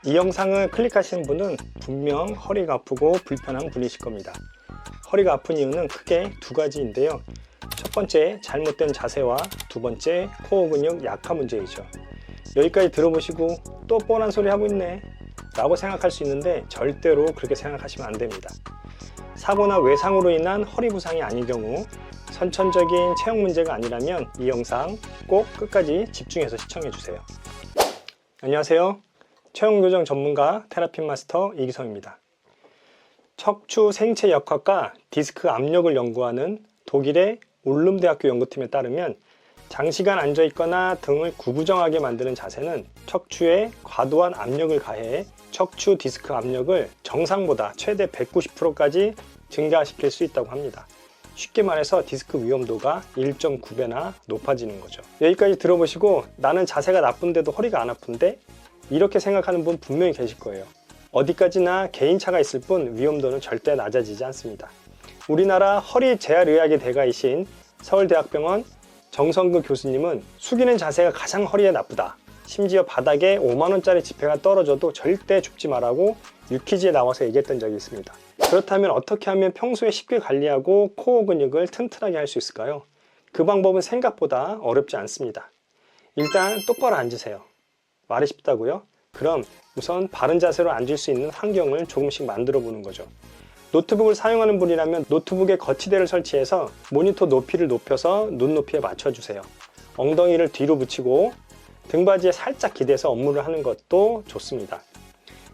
이 영상을 클릭하시는 분은 분명 허리가 아프고 불편한 분이실 겁니다. 허리가 아픈 이유는 크게 두 가지인데요. 첫 번째, 잘못된 자세와 두 번째, 코어 근육 약화 문제이죠. 여기까지 들어보시고 또 뻔한 소리 하고 있네 라고 생각할 수 있는데 절대로 그렇게 생각하시면 안 됩니다. 사고나 외상으로 인한 허리 부상이 아닌 경우, 선천적인 체형 문제가 아니라면 이 영상 꼭 끝까지 집중해서 시청해 주세요. 안녕하세요. 체형 교정 전문가 테라피 마스터 이기성입니다. 척추 생체 역학과 디스크 압력을 연구하는 독일의 울름 대학교 연구팀에 따르면 장시간 앉아 있거나 등을 구부정하게 만드는 자세는 척추에 과도한 압력을 가해 척추 디스크 압력을 정상보다 최대 190%까지 증가시킬 수 있다고 합니다. 쉽게 말해서 디스크 위험도가 1.9배나 높아지는 거죠. 여기까지 들어보시고 나는 자세가 나쁜데도 허리가 안 아픈데? 이렇게 생각하는 분 분명히 계실 거예요. 어디까지나 개인차가 있을 뿐 위험도는 절대 낮아지지 않습니다. 우리나라 허리재활의학의 대가이신 서울대학병원 정성근 교수님은 숙이는 자세가 가장 허리에 나쁘다. 심지어 바닥에 5만원짜리 지폐가 떨어져도 절대 줍지 말라고 유퀴즈에 나와서 얘기했던 적이 있습니다. 그렇다면 어떻게 하면 평소에 쉽게 관리하고 코어 근육을 튼튼하게 할 수 있을까요? 그 방법은 생각보다 어렵지 않습니다. 일단 똑바로 앉으세요. 말이 쉽다고요? 그럼 우선 바른 자세로 앉을 수 있는 환경을 조금씩 만들어 보는 거죠. 노트북을 사용하는 분이라면 노트북에 거치대를 설치해서 모니터 높이를 높여서 눈높이에 맞춰주세요. 엉덩이를 뒤로 붙이고 등받이에 살짝 기대서 업무를 하는 것도 좋습니다.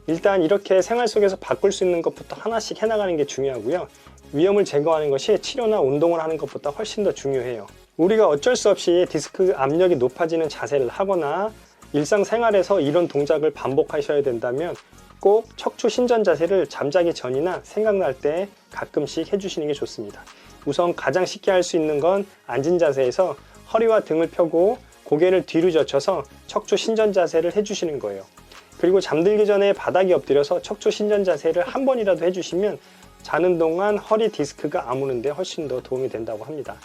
일단 이렇게 생활 속에서 바꿀 수 있는 것부터 하나씩 해나가는 게 중요하고요. 위험을 제거하는 것이 치료나 운동을 하는 것보다 훨씬 더 중요해요. 우리가 어쩔 수 없이 디스크 압력이 높아지는 자세를 하거나 일상생활에서 이런 동작을 반복하셔야 된다면 꼭 척추 신전 자세를 잠자기 전이나 생각날 때 가끔씩 해주시는 게 좋습니다. 우선 가장 쉽게 할 수 있는 건 앉은 자세에서 허리와 등을 펴고 고개를 뒤로 젖혀서 척추 신전 자세를 해주시는 거예요. 그리고 잠들기 전에 바닥에 엎드려서 척추 신전 자세를 한 번이라도 해주시면 자는 동안 허리 디스크가 아무는데 훨씬 더 도움이 된다고 합니다.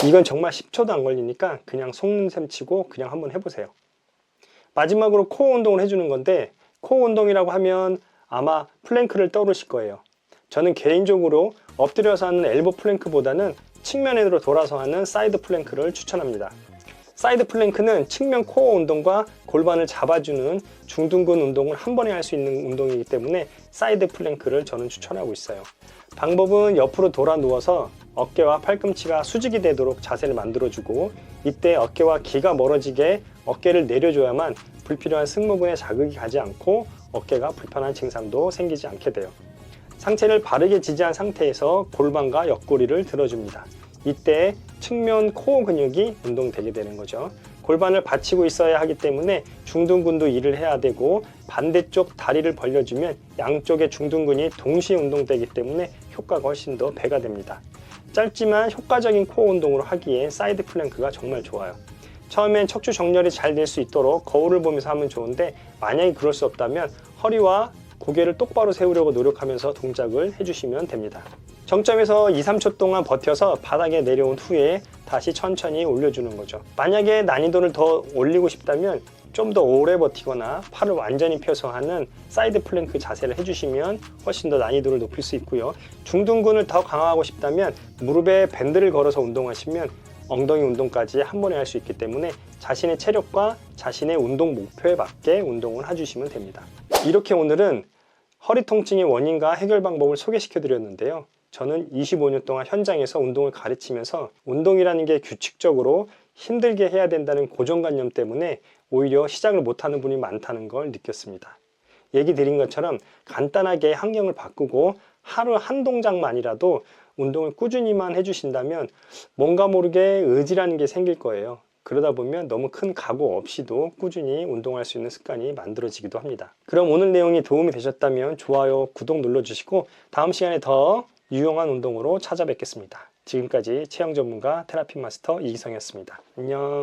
이건 정말 10초도 안 걸리니까 그냥 속는 셈 치고 그냥 한번 해보세요. 마지막으로 코어 운동을 해주는 건데, 코어 운동이라고 하면 아마 플랭크를 떠오르실 거예요. 저는 개인적으로 엎드려서 하는 엘보 플랭크보다는 측면으로 돌아서 하는 사이드 플랭크를 추천합니다. 사이드 플랭크는 측면 코어 운동과 골반을 잡아주는 중둔근 운동을 한 번에 할 수 있는 운동이기 때문에 사이드 플랭크를 저는 추천하고 있어요. 방법은 옆으로 돌아 누워서 어깨와 팔꿈치가 수직이 되도록 자세를 만들어주고, 이때 어깨와 귀가 멀어지게 어깨를 내려줘야만 불필요한 승모근에 자극이 가지 않고 어깨가 불편한 증상도 생기지 않게 돼요. 상체를 바르게 지지한 상태에서 골반과 옆구리를 들어줍니다. 이때 측면 코어 근육이 운동되게 되는 거죠. 골반을 받치고 있어야 하기 때문에 중둔근도 일을 해야 되고, 반대쪽 다리를 벌려주면 양쪽의 중둔근이 동시에 운동되기 때문에 효과가 훨씬 더 배가 됩니다. 짧지만 효과적인 코어 운동으로 하기에 사이드 플랭크가 정말 좋아요. 처음엔 척추 정렬이 잘 될 수 있도록 거울을 보면서 하면 좋은데, 만약에 그럴 수 없다면 허리와 고개를 똑바로 세우려고 노력하면서 동작을 해주시면 됩니다. 정점에서 2-3초 동안 버텨서 바닥에 내려온 후에 다시 천천히 올려주는 거죠. 만약에 난이도를 더 올리고 싶다면 좀 더 오래 버티거나 팔을 완전히 펴서 하는 사이드 플랭크 자세를 해주시면 훨씬 더 난이도를 높일 수 있고요. 중둔근을 더 강화하고 싶다면 무릎에 밴드를 걸어서 운동하시면 엉덩이 운동까지 한 번에 할 수 있기 때문에 자신의 체력과 자신의 운동 목표에 맞게 운동을 해주시면 됩니다. 이렇게 오늘은 허리 통증의 원인과 해결 방법을 소개시켜 드렸는데요. 저는 25년 동안 현장에서 운동을 가르치면서 운동이라는 게 규칙적으로 힘들게 해야 된다는 고정관념 때문에 오히려 시작을 못하는 분이 많다는 걸 느꼈습니다. 얘기 드린 것처럼 간단하게 환경을 바꾸고 하루 한 동작만이라도 운동을 꾸준히만 해주신다면 뭔가 모르게 의지라는 게 생길 거예요. 그러다 보면 너무 큰 각오 없이도 꾸준히 운동할 수 있는 습관이 만들어지기도 합니다. 그럼 오늘 내용이 도움이 되셨다면 좋아요, 구독 눌러주시고 다음 시간에 더 유용한 운동으로 찾아뵙겠습니다. 지금까지 체형 전문가 테라피 마스터 이기성이었습니다. 안녕.